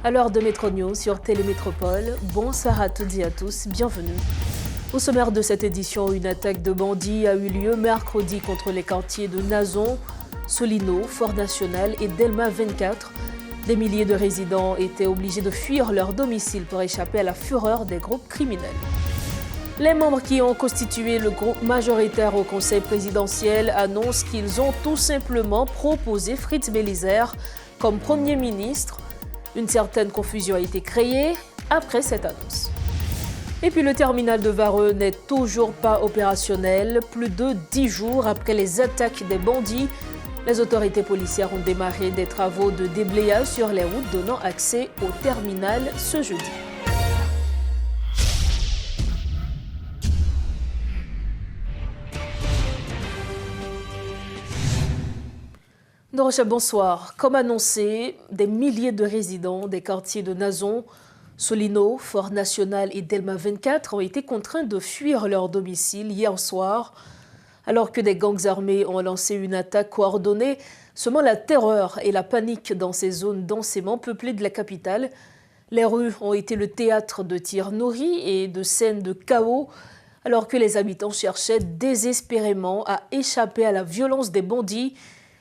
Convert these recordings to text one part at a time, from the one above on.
À l'heure de Métro News sur Télémétropole, bonsoir à toutes et à tous, bienvenue. Au sommaire de cette édition, une attaque de bandits a eu lieu mercredi contre les quartiers de Nazon, Solino, Fort National et Delma 24. Des milliers de résidents étaient obligés de fuir leur domicile pour échapper à la fureur des groupes criminels. Les membres qui ont constitué le groupe majoritaire au Conseil présidentiel annoncent qu'ils ont tout simplement proposé Fritz Bélizaire comme Premier ministre. Une certaine confusion a été créée après cette annonce. Et puis le terminal de Vareux n'est toujours pas opérationnel. Plus de 10 jours après les attaques des bandits, les autorités policières ont démarré des travaux de déblayage sur les routes donnant accès au terminal ce jeudi. Norocha, bonsoir. Comme annoncé, des milliers de résidents des quartiers de Nazon, Solino, Fort National et Delma 24 ont été contraints de fuir leur domicile hier soir, alors que des gangs armés ont lancé une attaque coordonnée, semant la terreur et la panique dans ces zones densément peuplées de la capitale. Les rues ont été le théâtre de tirs nourris et de scènes de chaos, alors que les habitants cherchaient désespérément à échapper à la violence des bandits.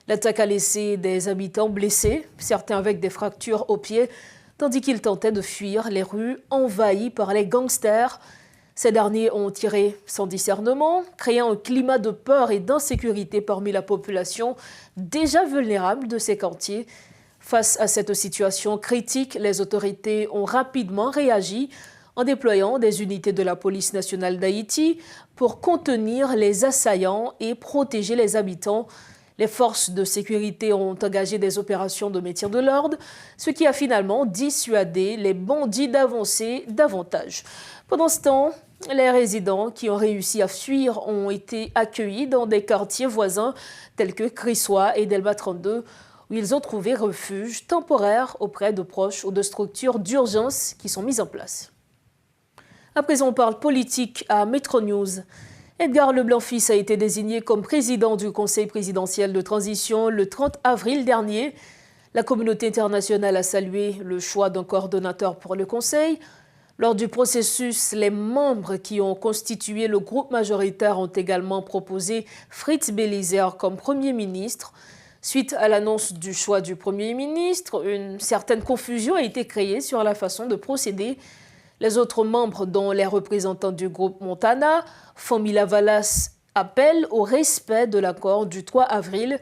L'attaque a laissé des habitants blessés, certains avec des fractures aux pieds, tandis qu'ils tentaient de fuir les rues envahies par les gangsters. Ces derniers ont tiré sans discernement, créant un climat de peur et d'insécurité parmi la population déjà vulnérable de ces quartiers. Face à cette situation critique, les autorités ont rapidement réagi en déployant des unités de la police nationale d'Haïti pour contenir les assaillants et protéger les habitants. Les forces de sécurité ont engagé des opérations de maintien de l'ordre, ce qui a finalement dissuadé les bandits d'avancer davantage. Pendant ce temps, les résidents qui ont réussi à fuir ont été accueillis dans des quartiers voisins tels que Crissois et Delma 32, où ils ont trouvé refuge temporaire auprès de proches ou de structures d'urgence qui sont mises en place. À présent, on parle politique à Métro News. Edgar Leblanc-Fils a été désigné comme président du Conseil présidentiel de transition le 30 avril dernier. La communauté internationale a salué le choix d'un coordonnateur pour le Conseil. Lors du processus, les membres qui ont constitué le groupe majoritaire ont également proposé Fritz Bélizaire comme Premier ministre. Suite à l'annonce du choix du Premier ministre, une certaine confusion a été créée sur la façon de procéder. Les autres membres, dont les représentants du groupe Montana, Famila Valas, appellent au respect de l'accord du 3 avril.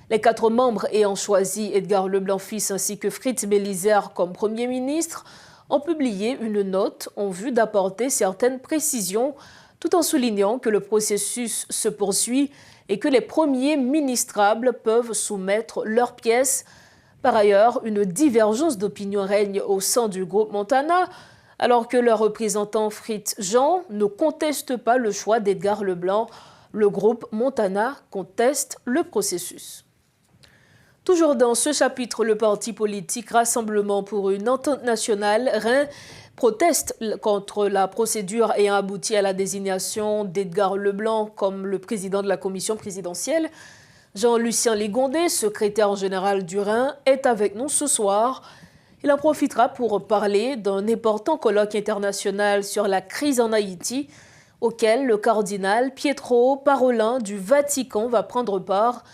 Les 4 membres ayant choisi Edgar Leblanc-Fils ainsi que Fritz Bélizaire comme Premier ministre ont publié une note en vue d'apporter certaines précisions, tout en soulignant que le processus se poursuit et que les premiers ministrables peuvent soumettre leurs pièces. Par ailleurs, une divergence d'opinion règne au sein du groupe Montana, alors que leur représentant Fritz Jean ne conteste pas le choix d'Edgar Leblanc. Le groupe Montana conteste le processus. Toujours dans ce chapitre, le parti politique Rassemblement pour une entente nationale, RAIN, proteste contre la procédure ayant abouti à la désignation d'Edgar Leblanc comme le président de la commission présidentielle. Jean-Lucien Ligondé, secrétaire général du RAIN, est avec nous ce soir. Il en profitera pour parler d'un important colloque international sur la crise en Haïti, auquel le cardinal Pietro Parolin du Vatican va prendre part.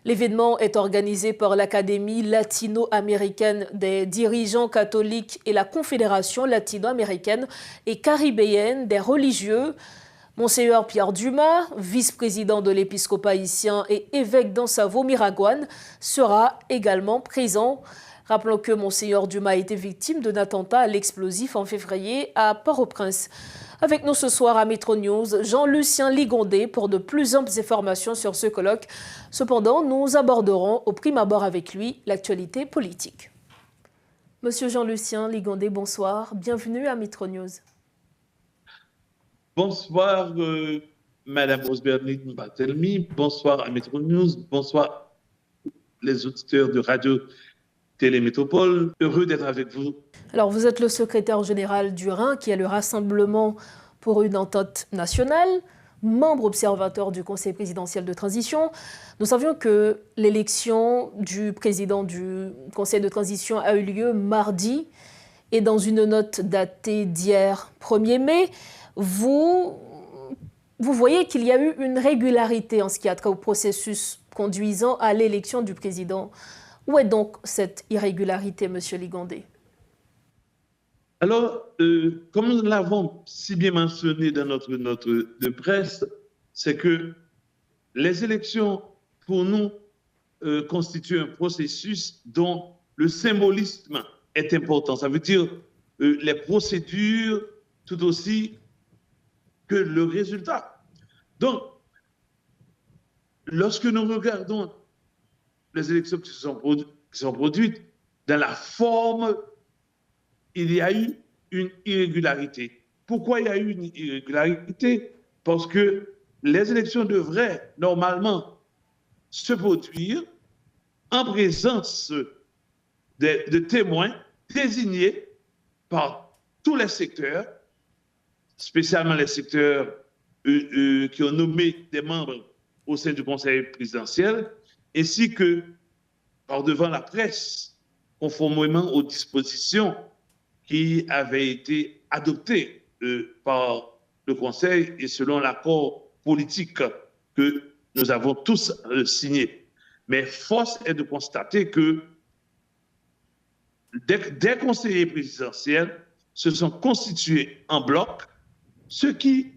L'événement est organisé par l'Académie latino-américaine des dirigeants catholiques et la Confédération latino-américaine et caribéenne des religieux. Monseigneur Pierre Dumas, vice-président de l'épiscopat haïtien et évêque d'Ansavo-Miragouane, sera également présent. Rappelons que Monseigneur Dumas a été victime d'un attentat à l'explosif en février à Port-au-Prince. Avec nous ce soir à Métro News, Jean-Lucien Ligondé pour de plus amples informations sur ce colloque. Cependant, nous aborderons au prime abord avec lui l'actualité politique. Monsieur Jean-Lucien Ligondé, bonsoir. Bienvenue à Métro News. Bonsoir, Madame Osbernine Barthelemy. Bonsoir à Métro News. Bonsoir les auditeurs de Radio Télémétropole, heureux d'être avec vous. Alors, vous êtes le secrétaire général du RAIN, qui est le Rassemblement pour une entente nationale, membre observateur du Conseil présidentiel de transition. Nous savions que l'élection du président du Conseil de transition a eu lieu mardi. Et dans une note datée d'hier 1er mai, vous voyez qu'il y a eu une régularité en ce qui a trait au processus conduisant à l'élection du président. Où est donc cette irrégularité, M. Ligondé? Alors, comme nous l'avons si bien mentionné dans notre note de presse, c'est que les élections, pour nous, constituent un processus dont le symbolisme est important. Ça veut dire les procédures tout aussi que le résultat. Donc, lorsque nous regardons les élections qui sont produites, dans la forme, il y a eu une irrégularité. Pourquoi il y a eu une irrégularité? Parce que les élections devraient normalement se produire en présence de témoins désignés par tous les secteurs, spécialement les secteurs qui ont nommé des membres au sein du Conseil présidentiel, ainsi que par devant la presse, conformément aux dispositions qui avaient été adoptées par le Conseil et selon l'accord politique que nous avons tous signé. Mais force est de constater que des conseillers présidentiels se sont constitués en bloc, ce qui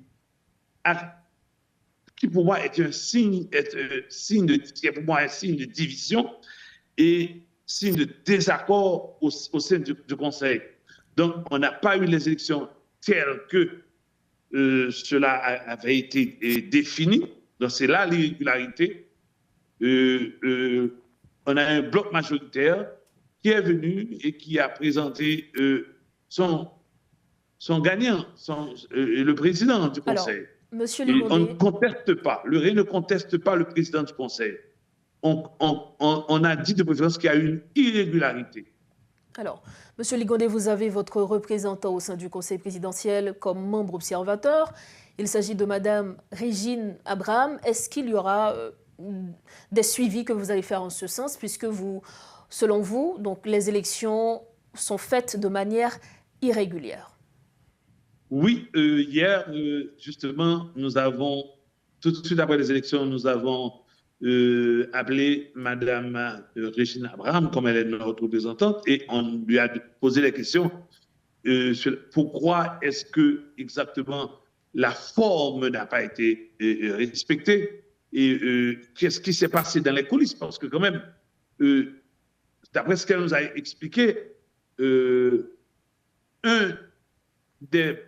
pour moi est un signe, pour moi un signe de division et signe de désaccord au sein du Conseil. Donc, on n'a pas eu les élections telles que cela avait été défini. Donc, c'est là l'irrégularité. On a un bloc majoritaire qui est venu et qui a présenté son gagnant, le président du Conseil. Alors, Monsieur Ligondé, on ne conteste pas, le RE ne conteste pas le président du Conseil. On a dit de préférence qu'il y a eu une irrégularité. Alors, Monsieur Ligondé, vous avez votre représentant au sein du Conseil présidentiel comme membre observateur. Il s'agit de Madame Régine Abraham. Est-ce qu'il y aura des suivis que vous allez faire en ce sens, puisque vous, selon vous, donc les élections sont faites de manière irrégulière? Oui, hier, justement, nous avons, tout de suite après les élections, nous avons appelé Madame Régine Abraham, comme elle est notre représentante, et on lui a posé la question sur pourquoi est-ce que exactement la forme n'a pas été respectée et qu'est-ce qui s'est passé dans les coulisses, parce que quand même, d'après ce qu'elle nous a expliqué, un des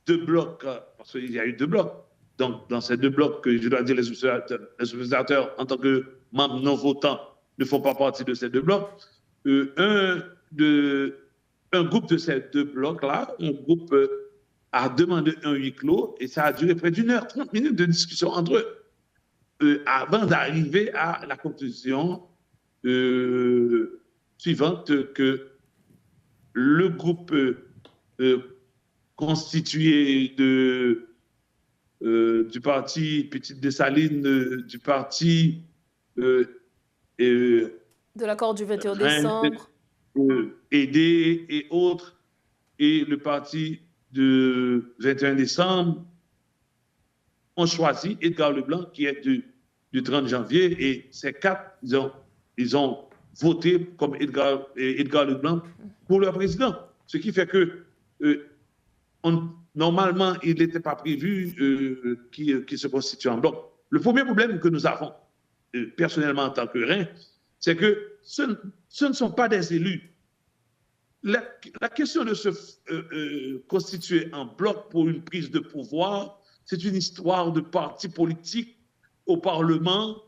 deux blocs, parce qu'il y a eu deux blocs, donc dans ces deux blocs, je dois dire les observateurs en tant que membres non votants ne font pas partie de ces deux blocs, un groupe de ces deux blocs-là, un groupe a demandé un huis clos et ça a duré près d'une heure, 30 minutes de discussion entre eux avant d'arriver à la conclusion suivante que le groupe constitué du parti Petite Dessalines, du parti de l'accord du 21 décembre, aidé et autres, et le parti du 21 décembre, ont choisi Edgar Leblanc, qui est du 30 janvier, et ces quatre, ils ont voté comme Edgar Leblanc pour leur président. Ce qui fait que normalement, il n'était pas prévu qu'il se constitue en bloc. Le premier problème que nous avons, personnellement en tant que Rhin, c'est que ce ne sont pas des élus. La question de se constituer en bloc pour une prise de pouvoir, c'est une histoire de partis politiques au Parlement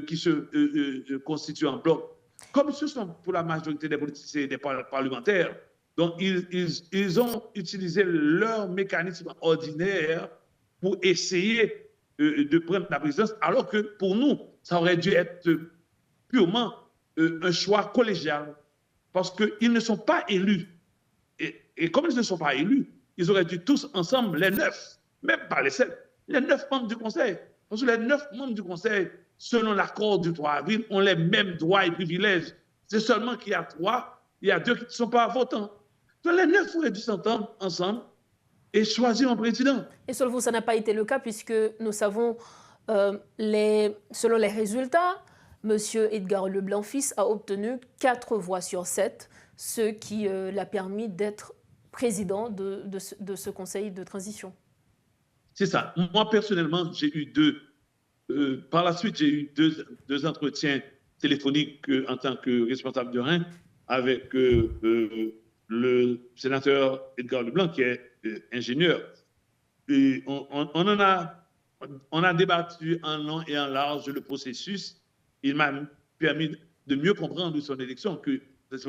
qui se constituent en bloc. Comme ce sont pour la majorité des politiciens et des parlementaires, donc ils ont utilisé leur mécanisme ordinaire pour essayer de prendre la présidence, alors que pour nous, ça aurait dû être purement un choix collégial, parce qu'ils ne sont pas élus. Et comme ils ne sont pas élus, ils auraient dû tous ensemble, les 9, même pas les 7, les 9 membres du Conseil. Parce que les 9 membres du Conseil, selon l'accord du 3 avril, ont les mêmes droits et privilèges. C'est seulement qu'il y a 3, il y a 2 qui ne sont pas votants. Donc les 9 auraient dû s'entendre ensemble et choisir un président. Et selon vous, ça n'a pas été le cas puisque nous savons, selon les résultats, M. Edgar Leblanc-Fils a obtenu 4 voix sur 7, ce qui l'a permis d'être président de ce conseil de transition. C'est ça. Moi, personnellement, j'ai eu par la suite, j'ai eu deux entretiens téléphoniques en tant que responsable de Rhin avec le sénateur Edgar Leblanc, qui est ingénieur. Et on a débattu en long et en large le processus. Il m'a permis de mieux comprendre son élection, que c'est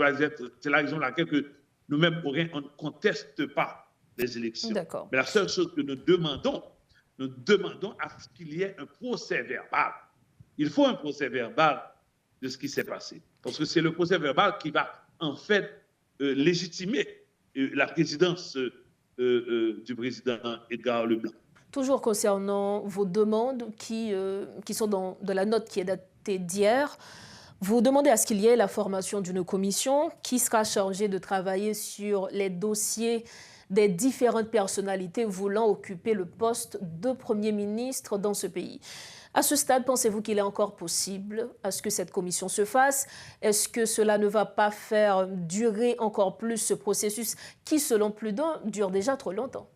la raison pour laquelle que nous-mêmes, on ne conteste pas les élections. Mais la seule chose que nous demandons à ce qu'il y ait un procès verbal. Il faut un procès verbal de ce qui s'est passé. Parce que c'est le procès verbal qui va, en fait, légitimer la présidence du président Edgar Leblanc. Toujours concernant vos demandes qui sont dans la note qui est datée d'hier, vous demandez à ce qu'il y ait la formation d'une commission qui sera chargée de travailler sur les dossiers des différentes personnalités voulant occuper le poste de Premier ministre dans ce pays. À ce stade, pensez-vous qu'il est encore possible à ce que cette commission se fasse? Est-ce que cela ne va pas faire durer encore plus ce processus qui, selon plus d'un, dure déjà trop longtemps?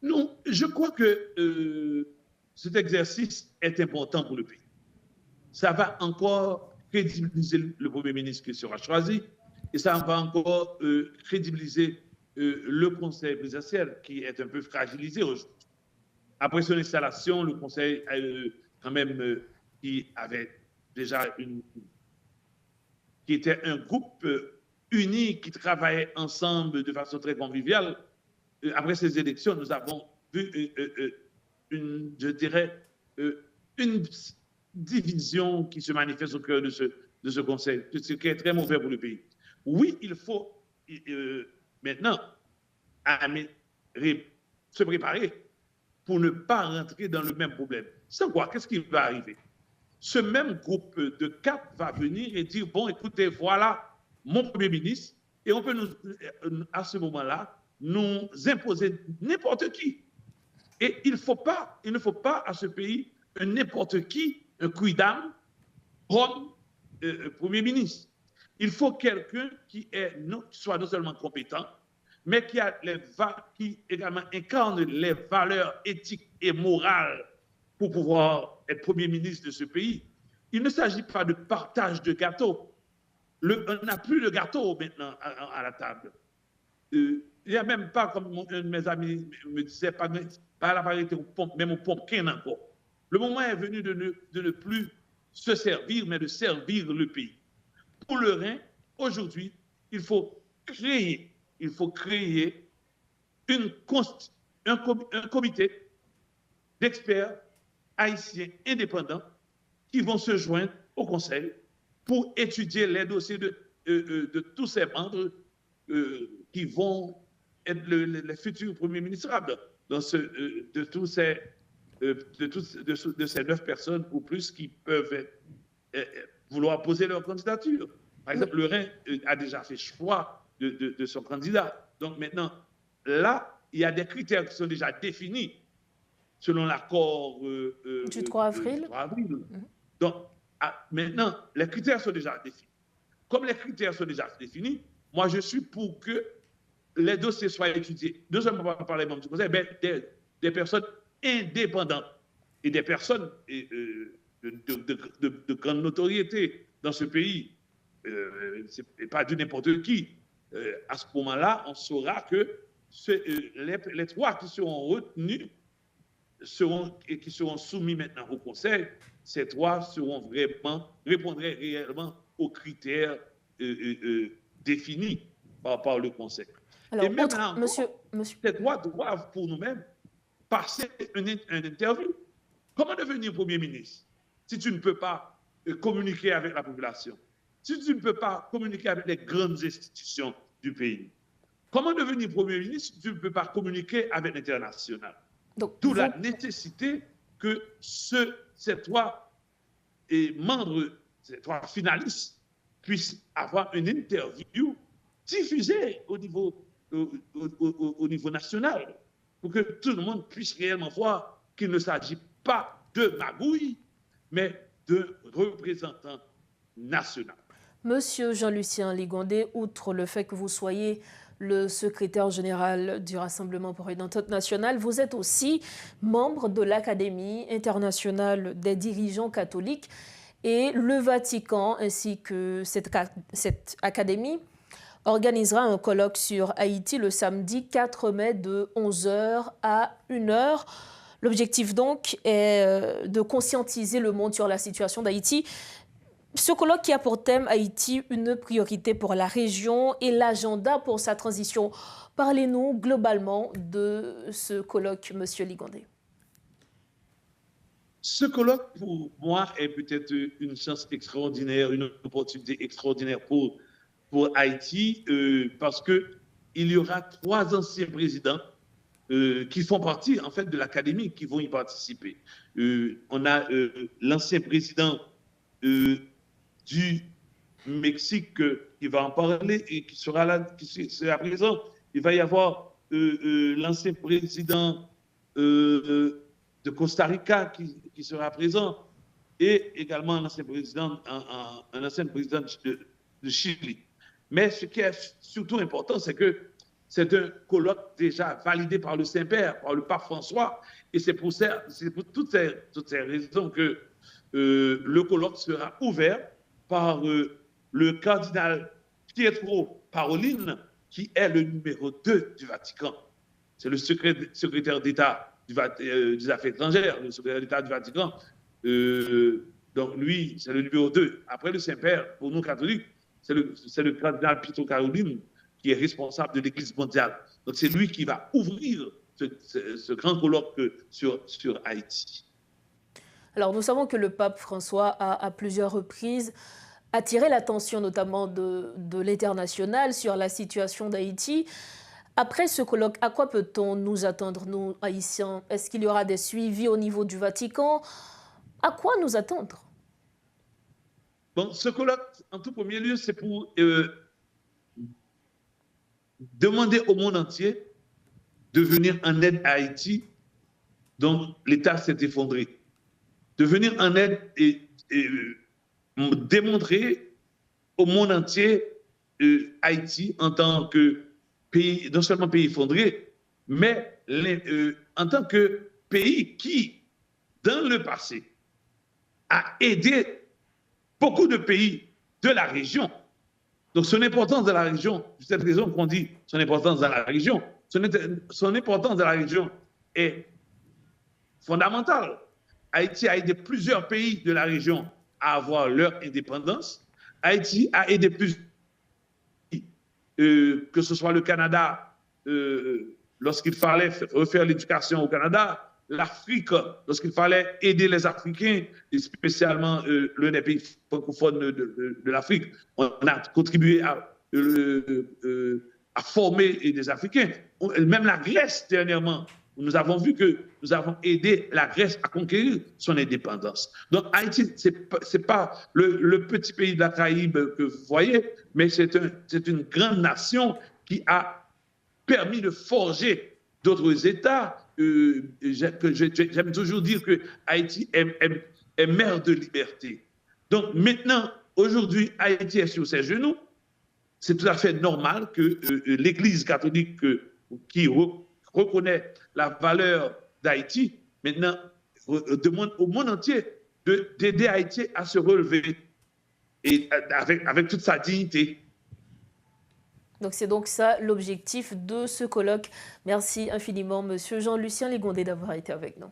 Non, je crois que cet exercice est important pour le pays. Ça va encore crédibiliser le Premier ministre qui sera choisi et ça va encore crédibiliser le Conseil présidentiel qui est un peu fragilisé aujourd'hui. Après son installation, le Conseil, quand même, qui avait déjà qui était un groupe uni qui travaillait ensemble de façon très conviviale. Après ces élections, nous avons vu je dirais, une division qui se manifeste au cœur de ce Conseil, ce qui est très mauvais pour le pays. Oui, il faut maintenant se préparer pour ne pas rentrer dans le même problème. Sans quoi, qu'est-ce qui va arriver? Ce même groupe de 4 va venir et dire, bon, écoutez, voilà mon Premier ministre, et on peut, à ce moment-là, nous imposer n'importe qui. Et il ne faut pas à ce pays un n'importe qui, un quidam, comme Premier ministre. Il faut quelqu'un qui soit non seulement compétent, mais qui également incarne les valeurs éthiques et morales pour pouvoir être Premier ministre de ce pays. Il ne s'agit pas de partage de gâteau. On n'a plus de gâteau maintenant à la table. Il n'y a même pas, comme un de mes amis me disait, pas la variété, même au pumpkin encore. Le moment est venu de ne plus se servir, mais de servir le pays. Pour le Rhin, aujourd'hui, il faut créer un comité d'experts haïtiens indépendants qui vont se joindre au Conseil pour étudier les dossiers de tous ces membres qui vont être les futurs premiers ministres de ces 9 personnes ou plus qui peuvent vouloir poser leur candidature. Par exemple, le Rhin a déjà fait choix de son candidat. Donc maintenant, là, il y a des critères qui sont déjà définis selon l'accord du 3 avril. Donc maintenant, les critères sont déjà définis. Comme les critères sont déjà définis, moi je suis pour que les dossiers soient étudiés, non seulement par les membres du Conseil, mais des personnes indépendantes et des personnes de grande notoriété dans ce pays. C'est pas du n'importe qui. À ce moment-là, on saura que les 3 qui seront retenus et qui seront soumis maintenant au Conseil, ces 3 répondraient réellement aux critères définis par le Conseil. Alors, et même là encore, ces 3 doivent pour nous-mêmes passer une interview. Comment devenir Premier ministre si tu ne peux pas communiquer avec la population, si tu ne peux pas communiquer avec les grandes institutions du pays? Comment devenir Premier ministre si tu ne peux pas communiquer avec l'international? D'où la nécessité que ces 3 membres, ces 3 finalistes puissent avoir une interview diffusée au niveau national, pour que tout le monde puisse réellement voir qu'il ne s'agit pas de magouille, mais de représentants nationaux. Monsieur Jean-Lucien Ligondé, outre le fait que vous soyez le secrétaire général du Rassemblement pour une entente nationale, vous êtes aussi membre de l'Académie internationale des dirigeants catholiques et le Vatican ainsi que cette académie organisera un colloque sur Haïti le samedi 4 mai de 11h à 1h. L'objectif donc est de conscientiser le monde sur la situation d'Haïti. Ce colloque qui a pour thème Haïti, une priorité pour la région et l'agenda pour sa transition. Parlez-nous globalement de ce colloque, Monsieur Ligondé. Ce colloque, pour moi, est peut-être une chance extraordinaire, une opportunité extraordinaire pour Haïti, parce qu'il y aura 3 anciens présidents qui font partie, en fait, de l'Académie, qui vont y participer. On a l'ancien président du Mexique qui va en parler et qui sera là, qui sera présent. Il va y avoir l'ancien président de Costa Rica qui sera présent et également un ancien président de Chili. Mais ce qui est surtout important, c'est que c'est un colloque déjà validé par le Saint-Père, par le pape François, et c'est pour toutes ces raisons que le colloque sera ouvert par le cardinal Pietro Parolin, qui est le numéro 2 du Vatican. C'est le secrétaire d'État des Affaires étrangères, le secrétaire d'État du Vatican. Donc lui, c'est le numéro 2. Après le Saint-Père, pour nous catholiques, c'est le cardinal Pietro Parolin qui est responsable de l'Église mondiale. Donc c'est lui qui va ouvrir ce grand colloque sur Haïti. Alors nous savons que le pape François a à plusieurs reprises attiré l'attention notamment de l'international sur la situation d'Haïti. Après ce colloque, à quoi peut-on nous attendre, nous, Haïtiens? Est-ce qu'il y aura des suivis au niveau du Vatican? À quoi nous attendre? Bon, ce colloque, en tout premier lieu, c'est pour demander au monde entier de venir en aide à Haïti, dont l'État s'est effondré. De venir en aide et démontrer au monde entier Haïti en tant que pays, non seulement pays effondré, mais en tant que pays qui, dans le passé, a aidé beaucoup de pays de la région. Donc son importance dans la région, c'est cette raison qu'on dit son importance dans la région, son importance dans la région est fondamentale. Haïti a aidé plusieurs pays de la région à avoir leur indépendance. Haïti a aidé plusieurs pays, que ce soit le Canada, lorsqu'il fallait refaire l'éducation au Canada, l'Afrique, lorsqu'il fallait aider les Africains, et spécialement l'un des pays francophones de l'Afrique. On a contribué à former des Africains. Même la Grèce, dernièrement, nous avons vu que nous avons aidé la Grèce à conquérir son indépendance. Donc Haïti, ce n'est pas le petit pays de la Caraïbe que vous voyez, mais c'est une grande nation qui a permis de forger d'autres États. J'aime toujours dire que Haïti est mère de liberté. Donc maintenant, aujourd'hui, Haïti est sur ses genoux. C'est tout à fait normal que l'Église catholique qui reconnaît la valeur d'Haïti, maintenant demande au monde entier d'aider Haïti à se relever et avec toute sa dignité. Donc c'est donc ça l'objectif de ce colloque. Merci infiniment, Monsieur Jean-Lucien Ligondé, d'avoir été avec nous.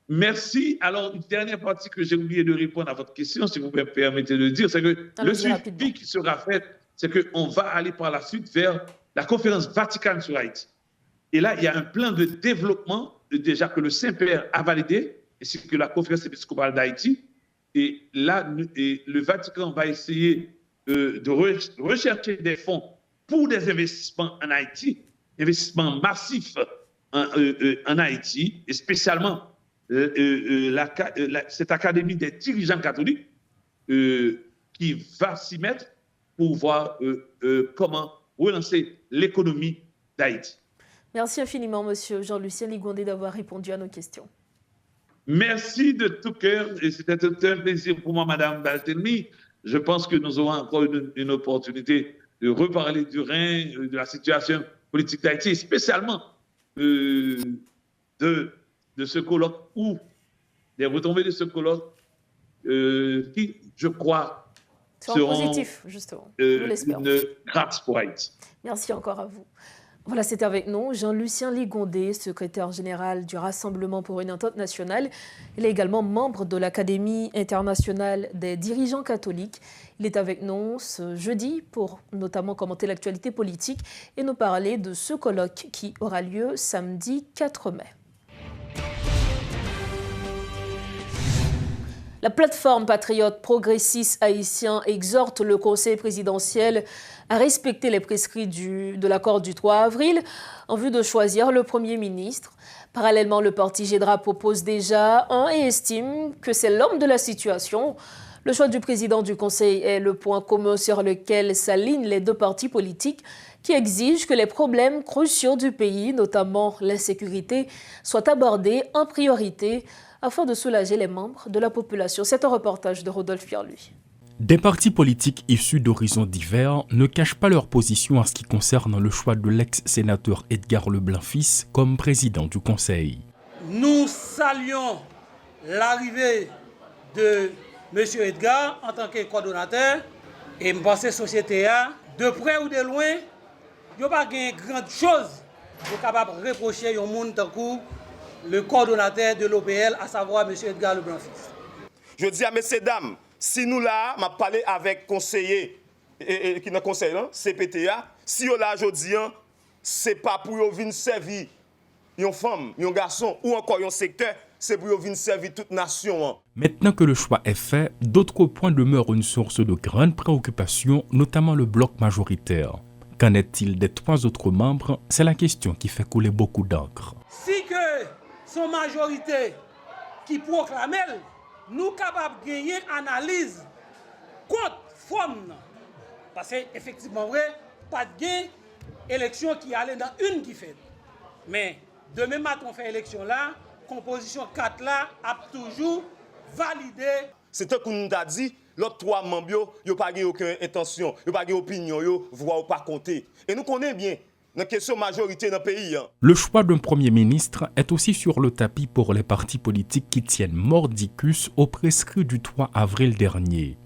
Merci. Alors, une dernière partie que j'ai oublié de répondre à votre question, si vous me permettez de le dire, c'est que le suivi qui sera fait, c'est qu'on va aller par la suite vers la conférence Vatican sur Haïti. Et là, il y a un plan de développement déjà que le Saint-Père a validé, ainsi que la conférence épiscopale d'Haïti. Et là, le Vatican va essayer de rechercher des fonds pour des investissements en Haïti, investissements massifs en Haïti, et spécialement cette académie des dirigeants catholiques qui va s'y mettre pour voir comment relancer l'économie d'Haïti. Merci infiniment, Monsieur Jean-Lucien Ligondé, d'avoir répondu à nos questions. Merci de tout cœur et c'était un plaisir pour moi, Madame Baltelmi. Je pense que nous aurons encore une opportunité de reparler du Rhin, de la situation politique d'Haïti, spécialement de ce colloque ou des retombées de ce colloque qui, je crois, seront positifs, justement. Nous l'espérons. Une grâce pour Haïti. Merci encore à vous. Voilà, c'était avec nous Jean-Lucien Ligondé, secrétaire général du Rassemblement pour une entente nationale. Il est également membre de l'Académie internationale des dirigeants catholiques. Il est avec nous ce jeudi pour notamment commenter l'actualité politique et nous parler de ce colloque qui aura lieu samedi 4 mai. La plateforme patriote progressiste haïtien exhorte le Conseil présidentiel à respecter les prescrits de l'accord du 3 avril en vue de choisir le Premier ministre. Parallèlement, le parti GEDRA propose déjà un et estime que c'est l'homme de la situation. Le choix du président du Conseil est le point commun sur lequel s'alignent les deux partis politiques qui exigent que les problèmes cruciaux du pays, notamment l'insécurité, soient abordés en priorité afin de soulager les membres de la population. C'est un reportage de Rodolphe Pierre-Louis. Des partis politiques issus d'horizons divers ne cachent pas leur position en ce qui concerne le choix de l'ex-sénateur Edgar Leblanc-Fils comme président du Conseil. Nous saluons l'arrivée de M. Edgar en tant que coordonnateur et je pense que la société, de près ou de loin, il n'y a pas de grande chose pour capable de reprocher au monde tant que le coordonnateur de l'OPL, à savoir M. Edgar Leblanc-Fils. Je dis à messieurs dames, si nous là, m'a parlé avec conseiller qui dans conseil CPTA, si yo là aujourd'hui, c'est pas pour yo venir servir une femme, un garçon ou encore un secteur, c'est pour yo venir servir toute nation. Maintenant que le choix est fait, d'autres points demeurent une source de grande préoccupation, notamment le bloc majoritaire. Qu'en est-il des trois autres membres? C'est la question qui fait couler beaucoup d'encre. Si que son majorité qui proclame, nous sommes capables de gagner analyse contre forme. Parce qu'effectivement, pas de gain, élection qui allait dans une qui fait. Mais demain matin, on fait élection là, composition 4 là, a toujours validé. C'est ce qu'on nous a dit, l'autre trois membres, ils n'ont pas aucune intention, ils n'ont pas d'opinion, ils ne voient pas compter. Et nous connaissons bien. Dans question majorité dans le pays. Le choix d'un Premier ministre est aussi sur le tapis pour les partis politiques qui tiennent mordicus au prescrit du 3 avril dernier.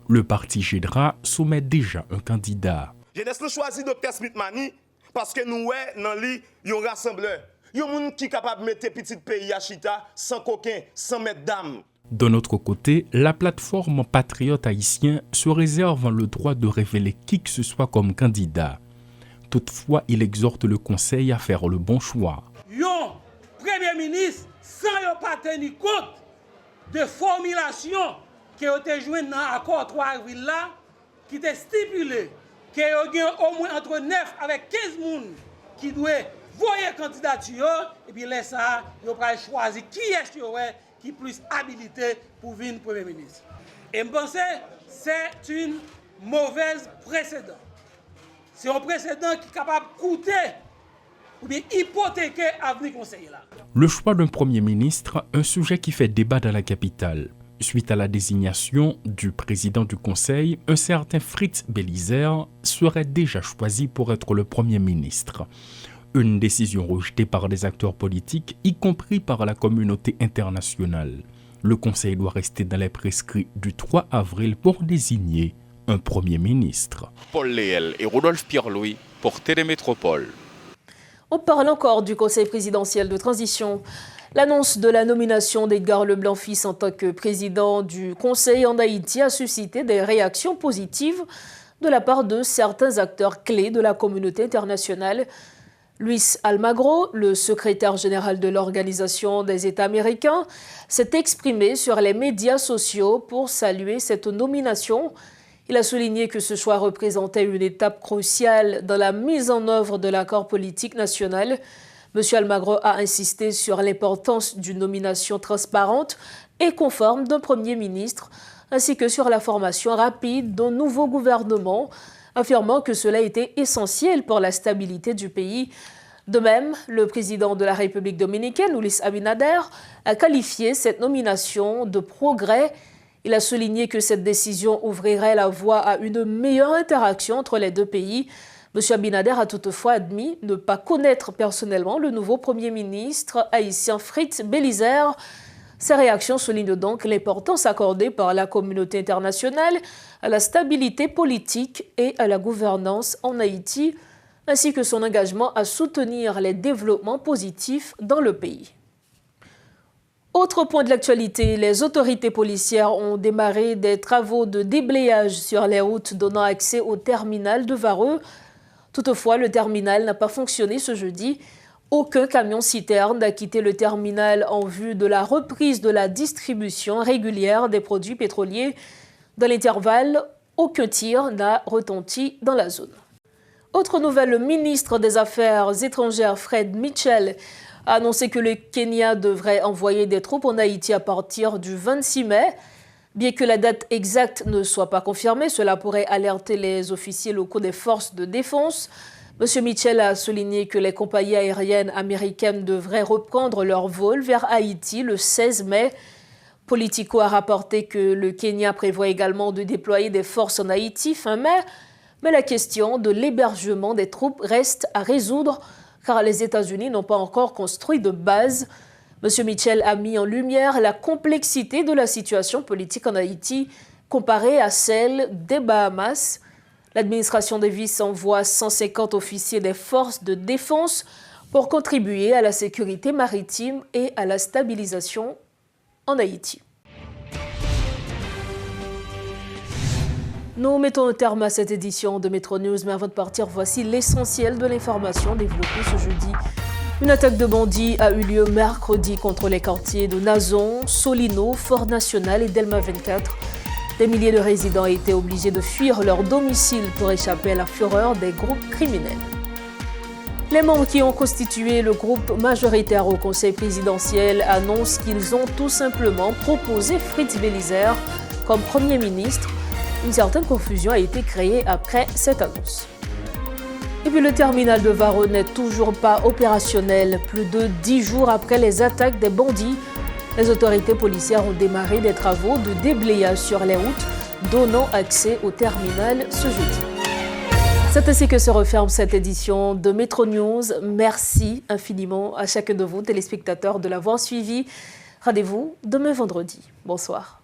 Le parti GEDRA soumet déjà un candidat. Jeunesse nous choisit Dr Smith Mani parce que nous dans lui un rassembleur. Il y a un monde qui est capable de mettre petit pays à chita sans coquin, sans mettre d'âme. D'un autre côté, la plateforme patriote haïtien se réserve le droit de révéler qui que ce soit comme candidat. Toutefois, il exhorte le Conseil à faire le bon choix. Yon Premier ministre, sans yon pas tenir compte de formulation qui a été jouée dans l'accord 3 avril là, qui était stipulé qu'il y a au moins entre 9 avec 15 personnes qui doivent voyer candidature, et puis là, ça, yon va choisir qui est qui est plus habilité pour venir Premier ministre. Et je pense que c'est une mauvaise précédent. C'est un précédent qui est capable de coûter ou bien hypothéquer l'avenir conseiller là. Le choix d'un Premier ministre, un sujet qui fait débat dans la capitale. Suite à la désignation du président du Conseil, un certain Fritz Bélizer serait déjà choisi pour être le Premier ministre. Une décision rejetée par des acteurs politiques, y compris par la communauté internationale. Le Conseil doit rester dans les prescrits du 3 avril pour désigner un Premier ministre. Paul Léel et Rodolphe Pierre-Louis pour Télémétropole. On parle encore du Conseil présidentiel de transition. L'annonce de la nomination d'Edgar Leblanc-Fils en tant que président du Conseil en Haïti a suscité des réactions positives de la part de certains acteurs clés de la communauté internationale. Luis Almagro, le secrétaire général de l'Organisation des États américains, s'est exprimé sur les médias sociaux pour saluer cette nomination. Il a souligné que ce choix représentait une étape cruciale dans la mise en œuvre de l'accord politique national. M. Almagro a insisté sur l'importance d'une nomination transparente et conforme d'un Premier ministre, ainsi que sur la formation rapide d'un nouveau gouvernement, affirmant que cela était essentiel pour la stabilité du pays. De même, le président de la République dominicaine, Luis Abinader, a qualifié cette nomination de progrès. Il a souligné que cette décision ouvrirait la voie à une meilleure interaction entre les deux pays. M. Abinader a toutefois admis ne pas connaître personnellement le nouveau Premier ministre haïtien Fritz Bélizaire. Ces réactions soulignent donc l'importance accordée par la communauté internationale à la stabilité politique et à la gouvernance en Haïti, ainsi que son engagement à soutenir les développements positifs dans le pays. Autre point de l'actualité, les autorités policières ont démarré des travaux de déblayage sur les routes donnant accès au terminal de Vareux. Toutefois, le terminal n'a pas fonctionné ce jeudi. Aucun camion-citerne n'a quitté le terminal en vue de la reprise de la distribution régulière des produits pétroliers. Dans l'intervalle, aucun tir n'a retenti dans la zone. Autre nouvelle, le ministre des Affaires étrangères Fred Mitchell a annoncé que le Kenya devrait envoyer des troupes en Haïti à partir du 26 mai. Bien que la date exacte ne soit pas confirmée, cela pourrait alerter les officiers locaux des forces de défense. M. Mitchell a souligné que les compagnies aériennes américaines devraient reprendre leur vol vers Haïti le 16 mai. Politico a rapporté que le Kenya prévoit également de déployer des forces en Haïti fin mai, mais la question de l'hébergement des troupes reste à résoudre car les États-Unis n'ont pas encore construit de base. M. Mitchell a mis en lumière la complexité de la situation politique en Haïti comparée à celle des Bahamas. L'administration Davis envoie 150 officiers des forces de défense pour contribuer à la sécurité maritime et à la stabilisation en Haïti. Nous mettons un terme à cette édition de Métro News, mais avant de partir, voici l'essentiel de l'information développée ce jeudi. Une attaque de bandits a eu lieu mercredi contre les quartiers de Nazon, Solino, Fort National et Delma 24. Des milliers de résidents étaient obligés de fuir leur domicile pour échapper à la fureur des groupes criminels. Les membres qui ont constitué le groupe majoritaire au Conseil présidentiel annoncent qu'ils ont tout simplement proposé Fritz Bélizaire comme Premier ministre. Une certaine confusion a été créée après cette annonce. Et puis le terminal de Vareux n'est toujours pas opérationnel. Plus de 10 jours après les attaques des bandits, les autorités policières ont démarré des travaux de déblayage sur les routes, donnant accès au terminal ce jeudi. C'est ainsi que se referme cette édition de Métro News. Merci infiniment à chacun de vous, téléspectateurs, de l'avoir suivi. Rendez-vous demain vendredi. Bonsoir.